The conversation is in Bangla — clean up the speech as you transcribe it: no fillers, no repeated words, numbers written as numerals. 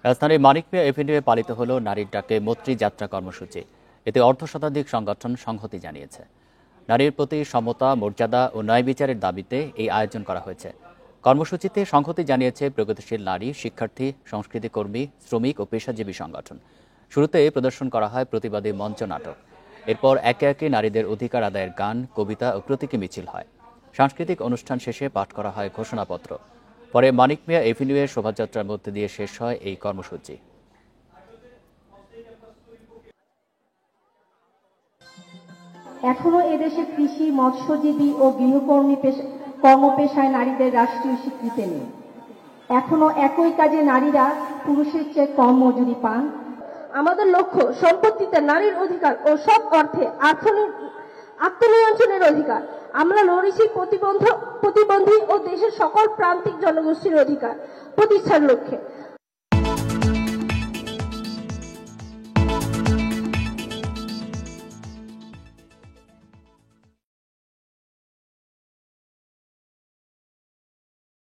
রাজধানীর মানিক মিয়া এভিনিউয়ে পালিত হল নারীর ডাকে মৈত্রী যাত্রা কর্মসূচি। এতে অর্ধশতাধিক সংগঠন সংহতি জানিয়েছে। নারীর প্রতি সমতা, মর্যাদা ও ন্যায় বিচারের দাবিতে এই আয়োজন করা হয়েছে। কর্মসূচিতে সংহতি জানিয়েছে প্রগতিশীল নারী, শিক্ষার্থী, সংস্কৃতি কর্মী, শ্রমিক ও পেশাজীবী সংগঠন। শুরুতে প্রদর্শন করা হয় প্রতিবাদী মঞ্চ নাটক। এরপর একে একে নারীদের অধিকার আদায়ের গান, কবিতা ও প্রতীকী মিছিল হয়। সাংস্কৃতিক অনুষ্ঠান শেষে পাঠ করা হয় ঘোষণাপত্র। পরে মানিক মিয়া এভিনিউয়ে শোভাযাত্রার মধ্যে দিয়ে শেষ হয় এই কর্মসূচি। এখনো এদেশে কৃষি, মৎস্যজীবী ও গৃহকর্মী কর্মপেশায় নারীদের রাষ্ট্রীয় স্বীকৃতি নেই। এখনো একই কাজে নারীরা পুরুষের চেয়ে কম মজুরি পান। আমাদের লক্ষ্য সম্পত্তিতে নারীর অধিকার ও সব অর্থে আত্মনিয়ন্ত্রণের অধিকার। আমরা নৈরাজ্য প্রতিবন্ধী ও দেশের সকল প্রান্তিক জনগোষ্ঠীর অধিকার প্রতিষ্ঠার লক্ষ্যে